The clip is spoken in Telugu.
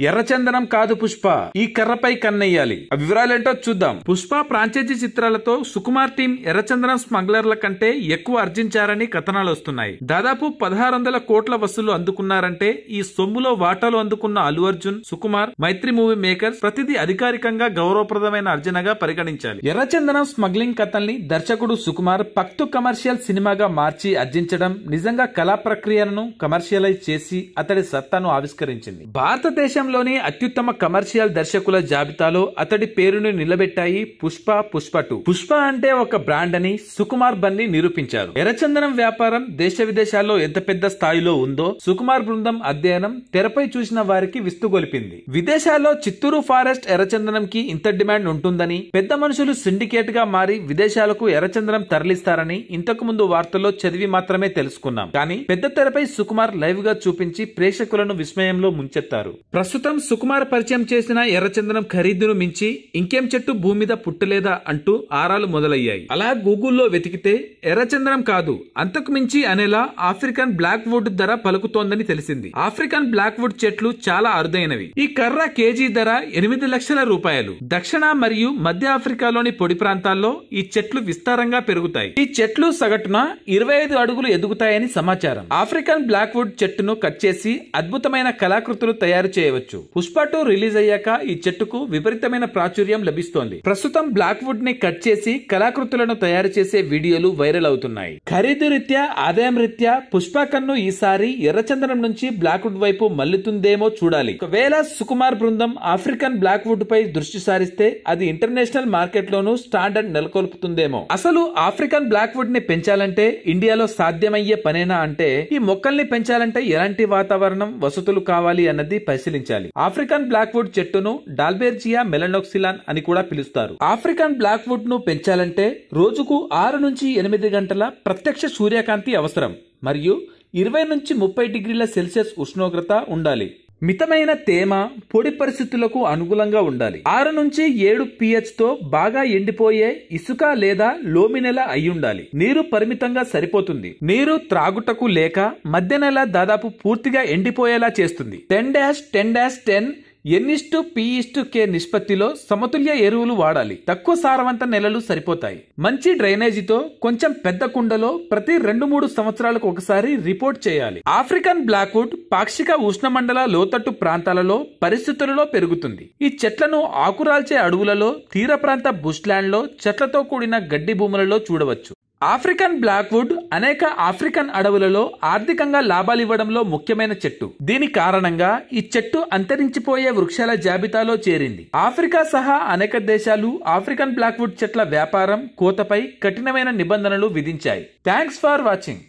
ఎర్రచందనం కాదు పుష్ప, ఈ కర్రపై కన్నెయ్యాలి. ఆ వివరాలేంటో చూద్దాం. పుష్ప ఫ్రాంచైజీ చిత్రాలతో సుకుమార్ టీం ఎర్రచందనం స్మగ్లర్ల కంటే ఎక్కువ ఆర్జించారని కథనాలు వస్తున్నాయి. దాదాపు 1600 కోట్ల వసూలు అందుకున్నారంటే ఈ సొమ్ములో వాటాలు అందుకున్న అల్లు అర్జున్, సుకుమార్, మైత్రి మూవీ మేకర్స్ ప్రతిదీ అధికారికంగా గౌరవప్రదమైన అర్జనగా పరిగణించాలి. ఎర్రచందనం స్మగ్లింగ్ కథల్ని దర్శకుడు సుకుమార్ పక్తు కమర్షియల్ సినిమాగా మార్చి అర్జించడం నిజంగా కళా ప్రక్రియను కమర్షియలైజ్ చేసి అతడి సత్తాను ఆవిష్కరించింది. భారతదేశంలోని అత్యుత్తమ కమర్షియల్ దర్శకుల జాబితాలో అతడి పేరును నిలబెట్టాయి పుష్ప, పుష్ప 2. పుష్ప అంటే ఒక బ్రాండ్ అని సుకుమార్ బన్ని నిరూపించారు. ఎర్రచందనం వ్యాపారం దేశ విదేశాల్లో ఎంత పెద్ద స్థాయిలో ఉందో సుకుమార్ బృందం అధ్యయనం తెరపై చూసిన వారికి విస్తుగొలిపింది. విదేశాల్లో చిత్తూరు ఫారెస్ట్ ఎర్రచందనంకి ఇంత డిమాండ్ ఉంటుందని, పెద్ద మనుషులు సిండికేట్ గా మారి విదేశాలకు ఎర్రచందనం తరలిస్తారని ఇంతకు ముందు వార్తల్లో చదివి మాత్రమే తెలుసుకున్నాం. కానీ పెద్ద తెరపై సుకుమార్ లైవ్ గా చూపించి ప్రేక్షకులను విస్మయంలో ముంచెత్తారు. ప్రస్తుతం సుకుమార్ పరిచయం చేసిన ఎర్రచందనం ఖరీదును మించి ఇంకేం చెట్టు భూమి మీద పుట్టలేదా అంటూ ఆరాలు మొదలయ్యాయి. అలా గూగుల్లో వెతికితే ఎర్రచందనం కాదు అంతకు మించి అనేలా ఆఫ్రికన్ బ్లాక్ వుడ్ ధర పలుకుతోందని తెలిసింది. ఆఫ్రికన్ బ్లాక్ వుడ్ చెట్లు చాలా అరుదైనవి. ఈ కర్ర కేజీ ధర 8 లక్షల రూపాయలు. దక్షిణ మరియు మధ్య ఆఫ్రికాలోని పొడి ప్రాంతాల్లో ఈ చెట్లు విస్తారంగా పెరుగుతాయి. ఈ చెట్లు సగటున 25 అడుగులు ఎదుగుతాయని సమాచారం. ఆఫ్రికన్ బ్లాక్ వుడ్ చెట్టును కట్ చేసి అద్భుతమైన కళాకృతులు తయారు చేయవచ్చు. పుష్ప 2 రిలీజ్ అయ్యాక ఈ చెట్టుకు విపరీతమైన ప్రాచుర్యం లభిస్తోంది. ప్రస్తుతం బ్లాక్ వుడ్ ని కట్ చేసి కళాకృతులను తయారు చేసే వీడియోలు వైరల్ అవుతున్నాయి. ఖరీదు రీత్యా, ఆదాయం రీత్యా పుష్ప కన్ను ఈసారి ఎర్రచందనం నుంచి బ్లాక్ వుడ్ వైపు మళ్లుతుందేమో చూడాలి. ఒకవేళ సుకుమార్ బృందం ఆఫ్రికన్ బ్లాక్ వుడ్ పై దృష్టి సారిస్తే అది ఇంటర్నేషనల్ మార్కెట్ లోనూ స్టాండర్డ్ నెలకొల్పుతుందేమో. అసలు ఆఫ్రికన్ బ్లాక్ వుడ్ ని పెంచాలంటే ఇండియాలో సాధ్యమయ్యే పనేనా అంటే, ఈ మొక్కల్ని పెంచాలంటే ఎలాంటి వాతావరణం, వసతులు కావాలి అన్నది పరిశీలించాలి. ఆఫ్రికన్ బ్లాక్ వుడ్ చెట్టును డాల్బెర్జియా మెలనోక్సిలాన్ అని కూడా పిలుస్తారు. ఆఫ్రికన్ బ్లాక్ వుడ్ ను పెంచాలంటే రోజుకు 6 నుంచి 8 గంటల ప్రత్యక్ష సూర్యకాంతి అవసరం మరియు 20 నుంచి 30 డిగ్రీల సెల్సియస్ ఉష్ణోగ్రత ఉండాలి. మితమైన తేమ, పొడి పరిస్థితులకు అనుకూలంగా ఉండాలి. 6 నుంచి 7 pH తో బాగా ఎండిపోయే ఇసుక లేదా లోమి నేల అయ్యుండాలి. నీరు పరిమితంగా సరిపోతుంది. నీరు త్రాగుటకు లేక మధ్య నెల దాదాపు పూర్తిగా ఎండిపోయేలా చేస్తుంది. 10-10-10 N/P/K నిష్పత్తిలో సమతుల్య ఎరువులు వాడాలి. తక్కువ సారవంత నెలలు సరిపోతాయి. మంచి డ్రైనేజీతో కొంచెం పెద్ద కుండలో ప్రతి 2-3 సంవత్సరాలకు ఒకసారి రిపోర్ట్ చేయాలి. ఆఫ్రికన్ బ్లాక్ వుడ్ పాక్షిక ఉష్ణమండల లోతట్టు ప్రాంతాలలో పరిస్థితులలో పెరుగుతుంది. ఈ చెట్లను ఆకురాల్చే అడవులలో, తీర ప్రాంత బుష్లాండ్ లో, చెట్లతో కూడిన గడ్డి భూములలో చూడవచ్చు. ఆఫ్రికన్ బ్లాక్ వుడ్ అనేక ఆఫ్రికన్ అడవులలో ఆర్థికంగా లాభాలివ్వడంలో ముఖ్యమైన చెట్టు. దీని కారణంగా ఈ చెట్టు అంతరించిపోయే వృక్షాల జాబితాలో చేరింది. ఆఫ్రికా సహా అనేక దేశాలు ఆఫ్రికన్ బ్లాక్ వుడ్ చెట్ల వ్యాపారం, కోతపై కఠినమైన నిబంధనలు విధించాయి. Thanks for watching.